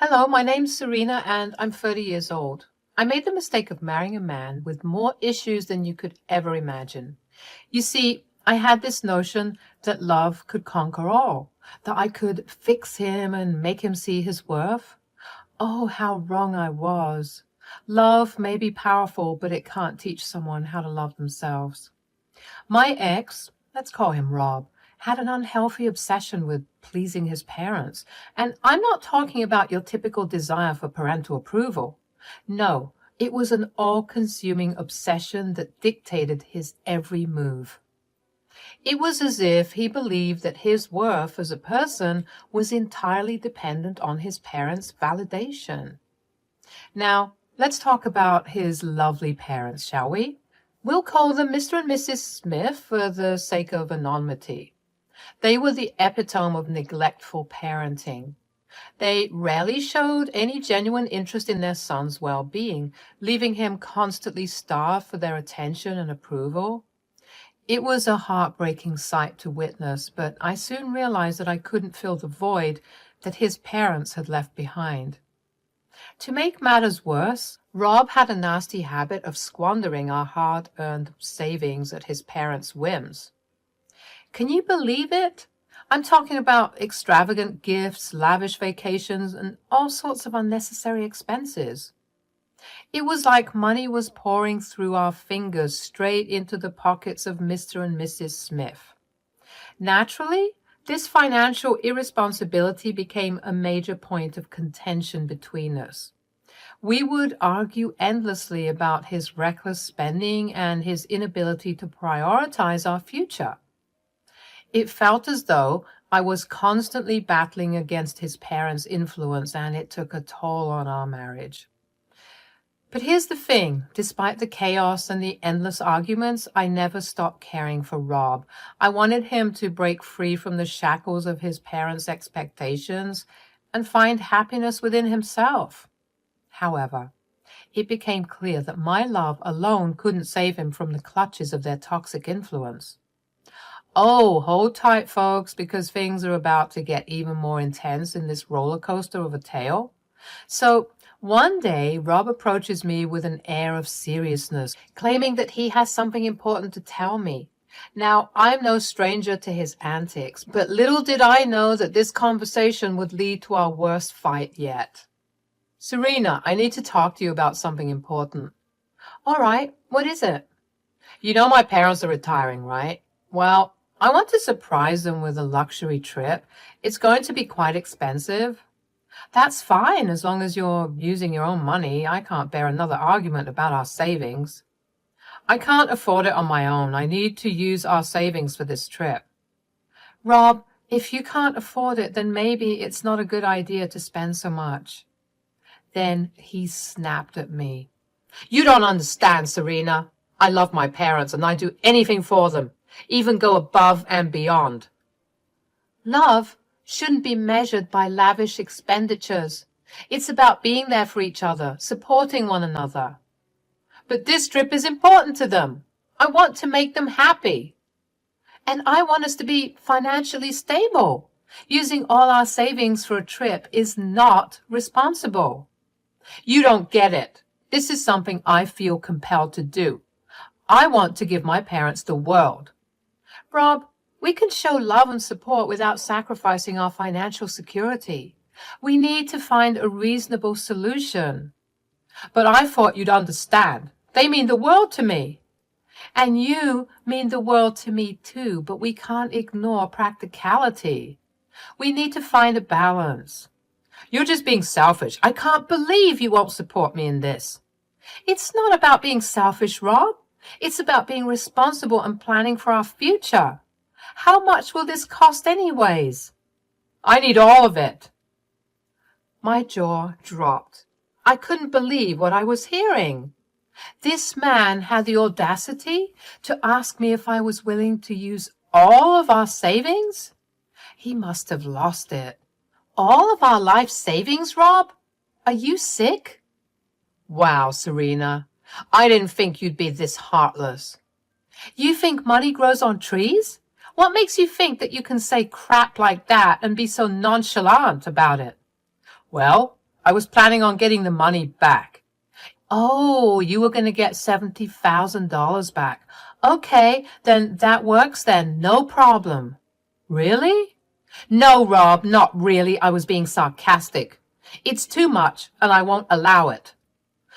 Hello, my name's Serena and I'm 30 years old. I made the mistake of marrying a man with more issues than you could ever imagine. You see, I had this notion that love could conquer all, that I could fix him and make him see his worth. Oh, how wrong I was. Love may be powerful, but it can't teach someone how to love themselves. My ex, let's call him Rob, had an unhealthy obsession with pleasing his parents. And I'm not talking about your typical desire for parental approval. No, it was an all-consuming obsession that dictated his every move. It was as if he believed that his worth as a person was entirely dependent on his parents' validation. Now, let's talk about his lovely parents, shall we? We'll call them Mr. and Mrs. Smith for the sake of anonymity. They were the epitome of neglectful parenting. They rarely showed any genuine interest in their son's well-being, leaving him constantly starved for their attention and approval. It was a heartbreaking sight to witness, but I soon realized that I couldn't fill the void that his parents had left behind. To make matters worse, Rob had a nasty habit of squandering our hard-earned savings at his parents' whims. Can you believe it? I'm talking about extravagant gifts, lavish vacations, and all sorts of unnecessary expenses. It was like money was pouring through our fingers straight into the pockets of Mr. and Mrs. Smith. Naturally, this financial irresponsibility became a major point of contention between us. We would argue endlessly about his reckless spending and his inability to prioritize our future. It felt as though I was constantly battling against his parents' influence, and it took a toll on our marriage. But here's the thing, despite the chaos and the endless arguments, I never stopped caring for Rob. I wanted him to break free from the shackles of his parents' expectations and find happiness within himself. However, it became clear that my love alone couldn't save him from the clutches of their toxic influence. Oh, hold tight, folks, because things are about to get even more intense in this roller coaster of a tale. So, one day, Rob approaches me with an air of seriousness, claiming that he has something important to tell me. Now, I'm no stranger to his antics, but little did I know that this conversation would lead to our worst fight yet. Serena, I need to talk to you about something important. All right, what is it? You know my parents are retiring, right? Well, I want to surprise them with a luxury trip. It's going to be quite expensive. That's fine as long as you're using your own money. I can't bear another argument about our savings. I can't afford it on my own. I need to use our savings for this trip. Rob, if you can't afford it, then maybe it's not a good idea to spend so much. Then he snapped at me. You don't understand, Serena. I love my parents and I'd do anything for them, even go above and beyond. Love shouldn't be measured by lavish expenditures. It's about being there for each other, supporting one another. But this trip is important to them. I want to make them happy. And I want us to be financially stable. Using all our savings for a trip is not responsible. You don't get it. This is something I feel compelled to do. I want to give my parents the world. Rob, we can show love and support without sacrificing our financial security. We need to find a reasonable solution. But I thought you'd understand. They mean the world to me. And you mean the world to me too, but we can't ignore practicality. We need to find a balance. You're just being selfish. I can't believe you won't support me in this. It's not about being selfish, Rob. It's about being responsible and planning for our future. How much will this cost anyways? I need all of it. My jaw dropped. I couldn't believe what I was hearing. This man had the audacity to ask me if I was willing to use all of our savings? He must have lost it. All of our life savings, Rob? Are you sick? Wow, Serena, I didn't think you'd be this heartless. You think money grows on trees? What makes you think that you can say crap like that and be so nonchalant about it? Well, I was planning on getting the money back. Oh, you were going to get $70,000 back. Okay, then that works then. No problem. Really? No, Rob, not really. I was being sarcastic. It's too much, and I won't allow it.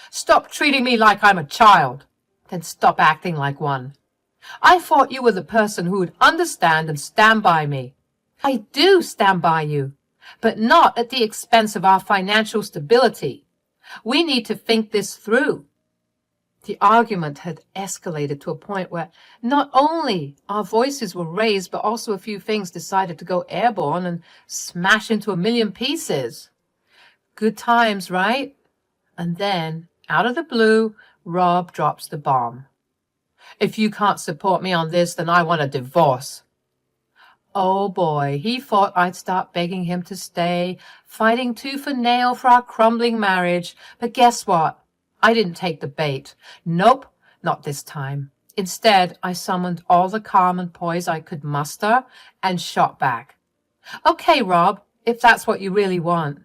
Stop treating me like I'm a child. Then stop acting like one. I thought you were the person who would understand and stand by me. I do stand by you, but not at the expense of our financial stability. We need to think this through. The argument had escalated to a point where not only our voices were raised, but also a few things decided to go airborne and smash into a million pieces. Good times, right? And then, out of the blue, Rob drops the bomb. If you can't support me on this, then I want a divorce. Oh boy, he thought I'd start begging him to stay, fighting tooth and nail for our crumbling marriage. But guess what? I didn't take the bait. Nope, not this time. Instead, I summoned all the calm and poise I could muster and shot back. Okay, Rob, if that's what you really want.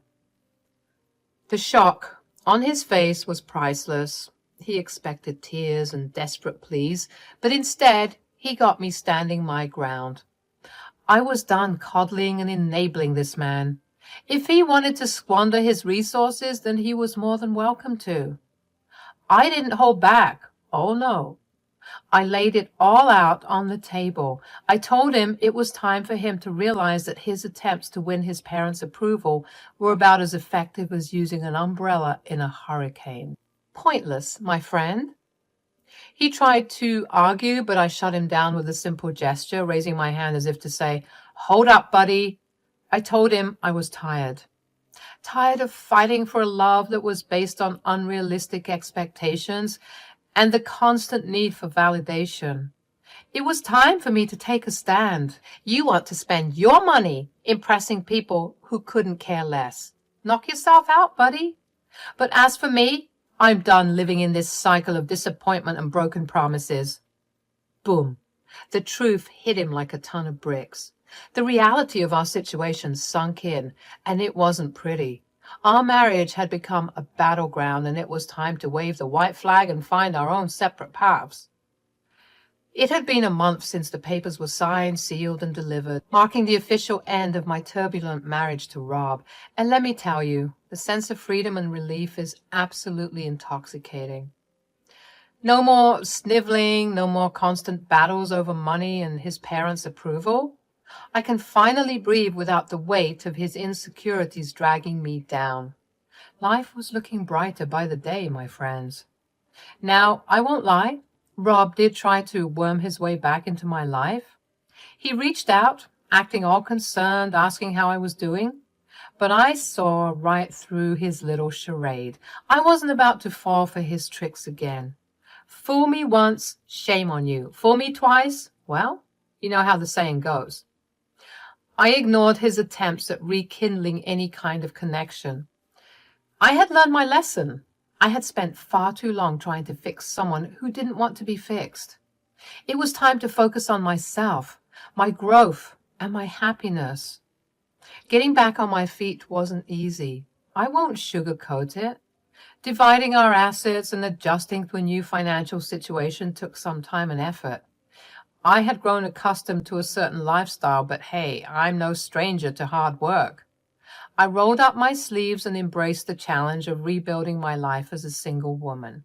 The shock on his face was priceless. He expected tears and desperate pleas, but instead he got me standing my ground. I was done coddling and enabling this man. If he wanted to squander his resources, then he was more than welcome to. I didn't hold back. Oh, no. I laid it all out on the table. I told him it was time for him to realize that his attempts to win his parents' approval were about as effective as using an umbrella in a hurricane. Pointless, my friend. He tried to argue, but I shut him down with a simple gesture, raising my hand as if to say, "Hold up, buddy." I told him I was tired. Tired of fighting for a love that was based on unrealistic expectations and the constant need for validation. It was time for me to take a stand. You want to spend your money impressing people who couldn't care less. Knock yourself out, buddy. But as for me, I'm done living in this cycle of disappointment and broken promises. Boom. The truth hit him like a ton of bricks. The reality of our situation sunk in, and it wasn't pretty. Our marriage had become a battleground, and it was time to wave the white flag and find our own separate paths. It had been a month since the papers were signed, sealed, and delivered, marking the official end of my turbulent marriage to Rob. And let me tell you, the sense of freedom and relief is absolutely intoxicating. No more sniveling, no more constant battles over money and his parents' approval. I can finally breathe without the weight of his insecurities dragging me down. Life was looking brighter by the day, my friends. Now, I won't lie. Rob did try to worm his way back into my life. He reached out, acting all concerned, asking how I was doing. But I saw right through his little charade. I wasn't about to fall for his tricks again. Fool me once, shame on you. Fool me twice, well, you know how the saying goes. I ignored his attempts at rekindling any kind of connection. I had learned my lesson. I had spent far too long trying to fix someone who didn't want to be fixed. It was time to focus on myself, my growth, and my happiness. Getting back on my feet wasn't easy. I won't sugarcoat it. Dividing our assets and adjusting to a new financial situation took some time and effort. I had grown accustomed to a certain lifestyle, but hey, I'm no stranger to hard work. I rolled up my sleeves and embraced the challenge of rebuilding my life as a single woman.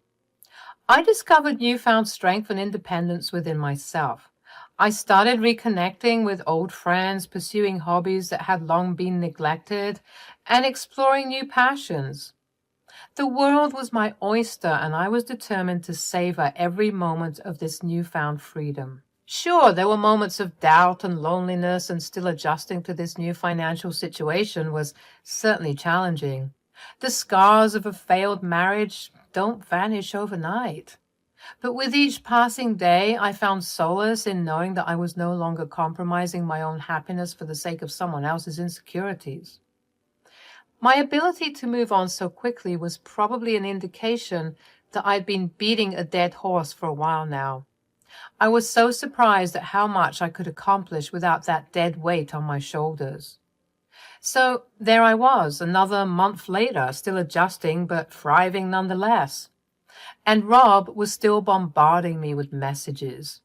I discovered newfound strength and independence within myself. I started reconnecting with old friends, pursuing hobbies that had long been neglected, and exploring new passions. The world was my oyster, and I was determined to savor every moment of this newfound freedom. Sure, there were moments of doubt and loneliness, and still adjusting to this new financial situation was certainly challenging. The scars of a failed marriage don't vanish overnight. But with each passing day, I found solace in knowing that I was no longer compromising my own happiness for the sake of someone else's insecurities. My ability to move on so quickly was probably an indication that I'd been beating a dead horse for a while now. I was so surprised at how much I could accomplish without that dead weight on my shoulders. So there I was, another month later, still adjusting, but thriving nonetheless. And Rob was still bombarding me with messages.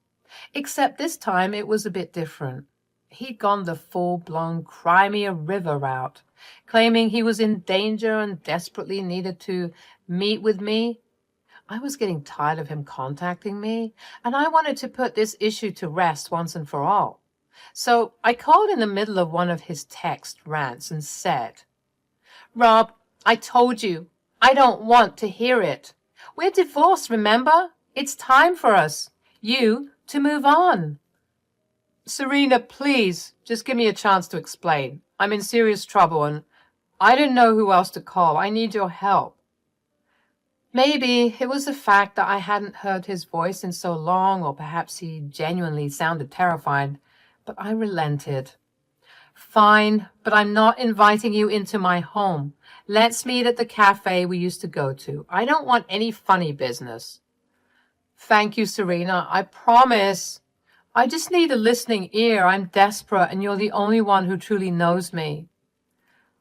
Except this time it was a bit different. He'd gone the full-blown cry me a river route, claiming he was in danger and desperately needed to meet with me. I was getting tired of him contacting me, and I wanted to put this issue to rest once and for all. So I called in the middle of one of his text rants and said, "Rob, I told you, I don't want to hear it. We're divorced, remember? It's time for us, you, to move on. Serena, please, just give me a chance to explain. I'm in serious trouble and I didn't know who else to call. I need your help." Maybe it was the fact that I hadn't heard his voice in so long, or perhaps he genuinely sounded terrified, but I relented. "Fine, but I'm not inviting you into my home. Let's meet at the cafe we used to go to. I don't want any funny business." "Thank you, Serena. I promise. I just need a listening ear. I'm desperate, and you're the only one who truly knows me."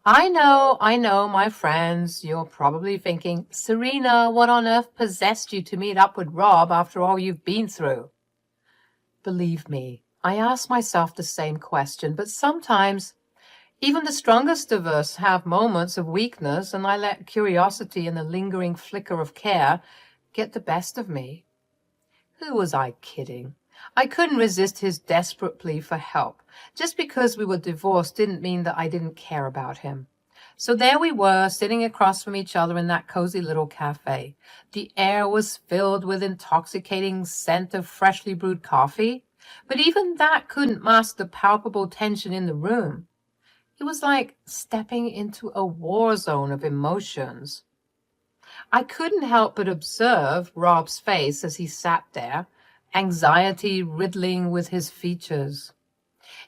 I know, my friends. You're probably thinking, "Serena, what on earth possessed you to meet up with Rob after all you've been through?" Believe me, I ask myself the same question, but sometimes even the strongest of us have moments of weakness, and I let curiosity and the lingering flicker of care get the best of me. Who was I kidding? I couldn't resist his desperate plea for help. Just because we were divorced didn't mean that I didn't care about him. So there we were, sitting across from each other in that cozy little cafe. The air was filled with intoxicating scent of freshly brewed coffee, but even that couldn't mask the palpable tension in the room. It was like stepping into a war zone of emotions. I couldn't help but observe Rob's face as he sat there, anxiety riddling with his features.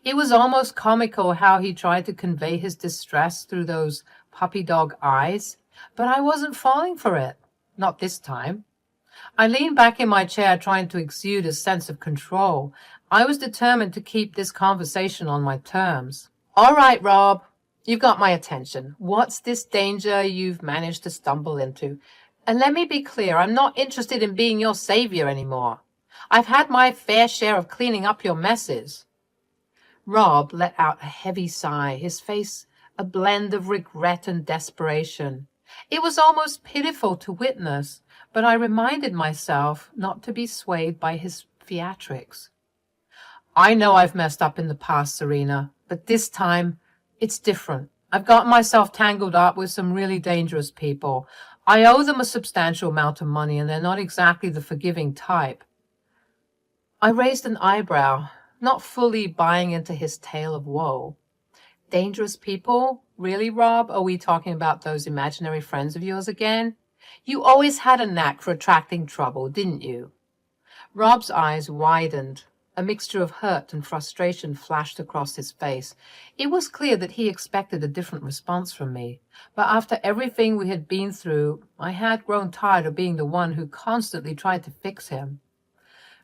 It was almost comical how he tried to convey his distress through those puppy dog eyes, but I wasn't falling for it. Not this time. I leaned back in my chair, trying to exude a sense of control. I was determined to keep this conversation on my terms. "All right, Rob, you've got my attention. What's this danger you've managed to stumble into? And let me be clear, I'm not interested in being your savior anymore. I've had my fair share of cleaning up your messes." Rob let out a heavy sigh, his face a blend of regret and desperation. It was almost pitiful to witness, but I reminded myself not to be swayed by his theatrics. "I know I've messed up in the past, Serena, but this time it's different. I've gotten myself tangled up with some really dangerous people. I owe them a substantial amount of money, and they're not exactly the forgiving type." I raised an eyebrow, not fully buying into his tale of woe. "Dangerous people? Really, Rob? Are we talking about those imaginary friends of yours again? You always had a knack for attracting trouble, didn't you?" Rob's eyes widened. A mixture of hurt and frustration flashed across his face. It was clear that he expected a different response from me, but after everything we had been through, I had grown tired of being the one who constantly tried to fix him.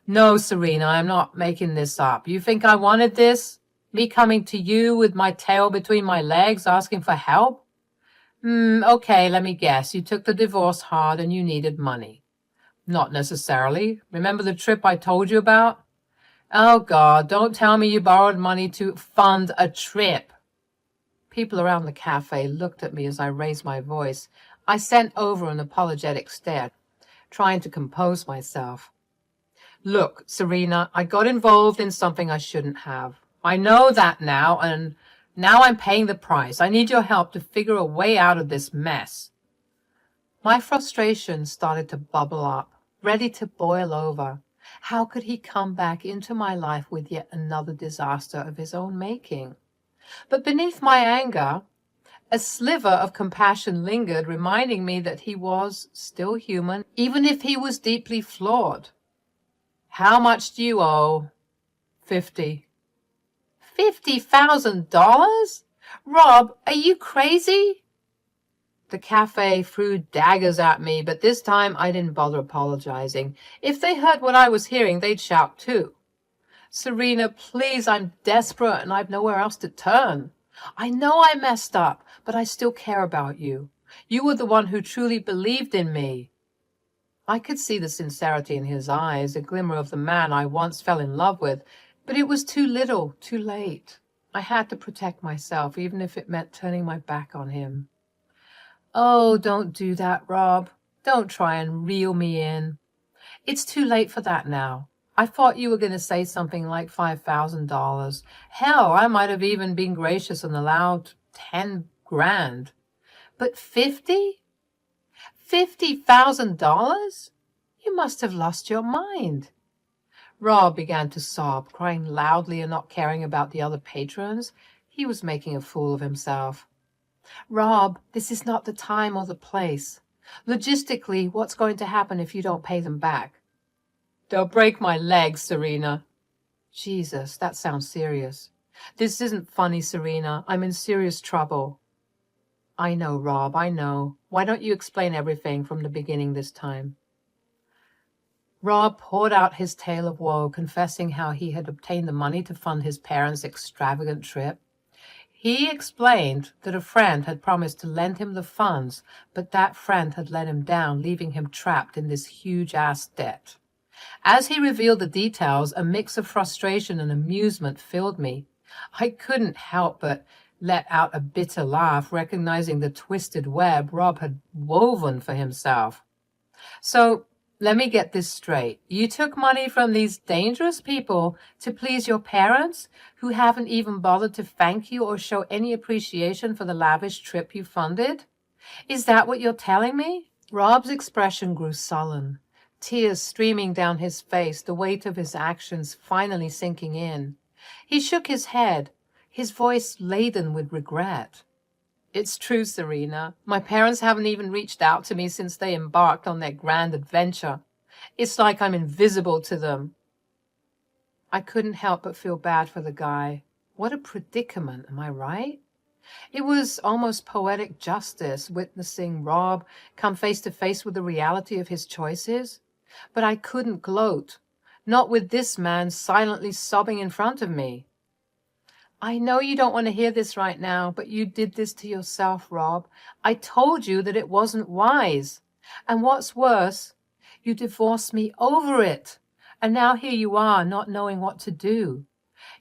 "No, Serena, I'm not making this up. You think I wanted this? Me coming to you with my tail between my legs asking for help? Okay, let me guess. You took the divorce hard and you needed money." "Not necessarily. Remember the trip I told you about?" "Oh, God, don't tell me you borrowed money to fund a trip." People around the cafe looked at me as I raised my voice. I sent over an apologetic stare, trying to compose myself. "Look, Serena, I got involved in something I shouldn't have. I know that now, and now I'm paying the price. I need your help to figure a way out of this mess." My frustration started to bubble up, ready to boil over. How could he come back into my life with yet another disaster of his own making? But beneath my anger, a sliver of compassion lingered, reminding me that he was still human, even if he was deeply flawed. "How much do you owe?" 50. $50,000? Rob, are you crazy? The cafe threw daggers at me, but this time I didn't bother apologizing. If they heard what I was hearing, they'd shout too. "Serena, please, I'm desperate and I've nowhere else to turn. I know I messed up, but I still care about you. You were the one who truly believed in me. I could see the sincerity in his eyes, a glimmer of the man I once fell in love with, but it was too little, too late. I had to protect myself, even if it meant turning my back on him. Oh, don't do that, Rob. Don't try and reel me in. It's too late for that now. I thought you were going to say something like $5,000. Hell, I might have even been gracious and allowed 10 grand. But 50? $50,000? You must have lost your mind. Rob began to sob, crying loudly and not caring about the other patrons. He was making a fool of himself. Rob, this is not the time or the place. Logistically, what's going to happen if you don't pay them back? They'll break my legs, Serena. Jesus, that sounds serious. This isn't funny, Serena. I'm in serious trouble. I know, Rob, I know. Why don't you explain everything from the beginning this time? Rob poured out his tale of woe, confessing how he had obtained the money to fund his parents' extravagant trip. He explained that a friend had promised to lend him the funds, but that friend had let him down, leaving him trapped in this huge-ass debt. As he revealed the details, a mix of frustration and amusement filled me. I couldn't help but let out a bitter laugh, recognizing the twisted web Rob had woven for himself. So, let me get this straight. You took money from these dangerous people to please your parents, who haven't even bothered to thank you or show any appreciation for the lavish trip you funded? Is that what you're telling me? Rob's expression grew sullen, tears streaming down his face, the weight of his actions finally sinking in. He shook his head, his voice laden with regret. It's true, Serena. My parents haven't even reached out to me since they embarked on their grand adventure. It's like I'm invisible to them. I couldn't help but feel bad for the guy. What a predicament, am I right? It was almost poetic justice, witnessing Rob come face to face with the reality of his choices. But I couldn't gloat, not with this man silently sobbing in front of me. I know you don't want to hear this right now, but you did this to yourself, Rob. I told you that it wasn't wise. And what's worse, you divorced me over it. And now here you are, not knowing what to do.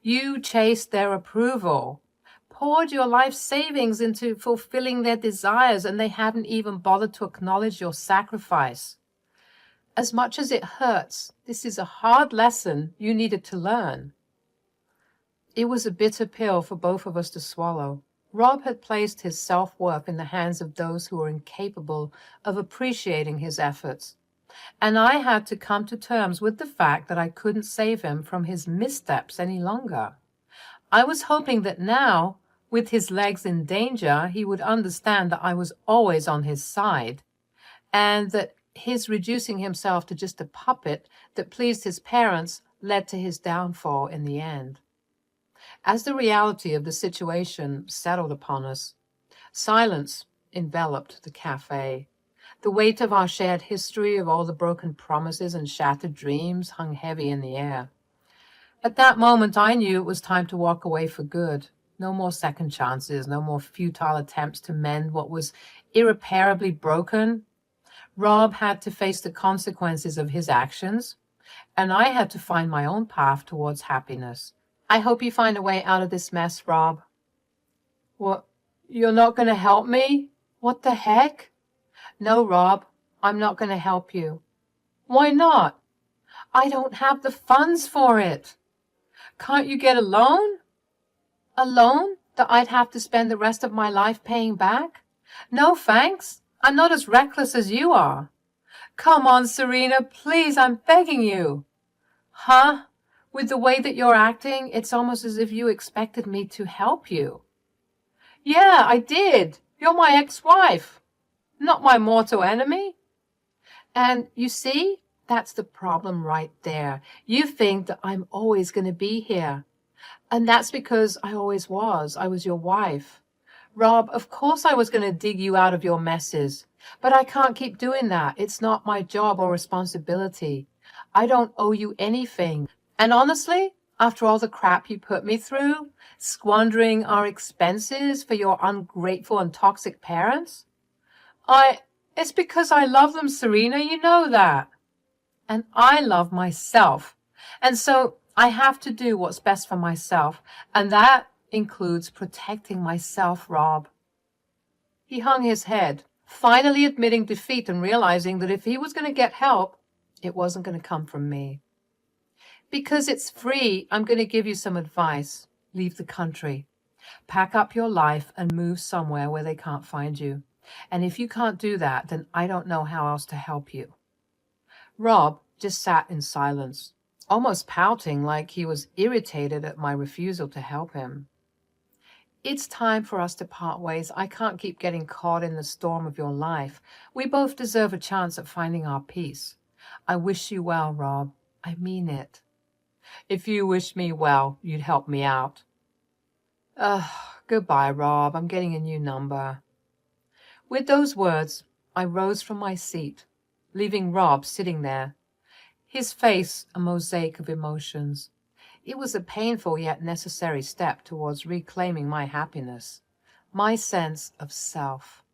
You chased their approval, poured your life savings into fulfilling their desires, and they haven't even bothered to acknowledge your sacrifice. As much as it hurts, this is a hard lesson you needed to learn. It was a bitter pill for both of us to swallow. Rob had placed his self-worth in the hands of those who were incapable of appreciating his efforts, and I had to come to terms with the fact that I couldn't save him from his missteps any longer. I was hoping that now, with his legs in danger, he would understand that I was always on his side, and that his reducing himself to just a puppet that pleased his parents led to his downfall in the end. As the reality of the situation settled upon us, silence enveloped the cafe. The weight of our shared history, of all the broken promises and shattered dreams, hung heavy in the air. At that moment, I knew it was time to walk away for good. No more second chances, no more futile attempts to mend what was irreparably broken. Rob had to face the consequences of his actions, and I had to find my own path towards happiness. I hope you find a way out of this mess, Rob. What? You're not going to help me? What the heck? No, Rob, I'm not going to help you. Why not? I don't have the funds for it. Can't you get a loan? A loan that I'd have to spend the rest of my life paying back? No, thanks. I'm not as reckless as you are. Come on, Serena, please, I'm begging you. Huh? With the way that you're acting, it's almost as if you expected me to help you. Yeah, I did. You're my ex-wife, not my mortal enemy. And you see, that's the problem right there. You think that I'm always going to be here. And that's because I always was. I was your wife. Rob, of course I was going to dig you out of your messes. But I can't keep doing that. It's not my job or responsibility. I don't owe you anything. And honestly, After all the crap you put me through, squandering our expenses for your ungrateful and toxic parents? It's because I love them, Serena, you know that. And I love myself. And so I have to do what's best for myself. And that includes protecting myself, Rob. He hung his head, finally admitting defeat and realizing that if he was going to get help, it wasn't going to come from me. Because it's free, I'm going to give you some advice. Leave the country. Pack up your life and move somewhere where they can't find you. And if you can't do that, then I don't know how else to help you. Rob just sat in silence, almost pouting like he was irritated at my refusal to help him. It's time for us to part ways. I can't keep getting caught in the storm of your life. We both deserve a chance at finding our peace. I wish you well, Rob. I mean it. If you wish me well, you'd help me out. Goodbye, Rob. I'm getting a new number. With those words, I rose from my seat, leaving Rob sitting there, his face a mosaic of emotions. It was a painful yet necessary step towards reclaiming my happiness, my sense of self.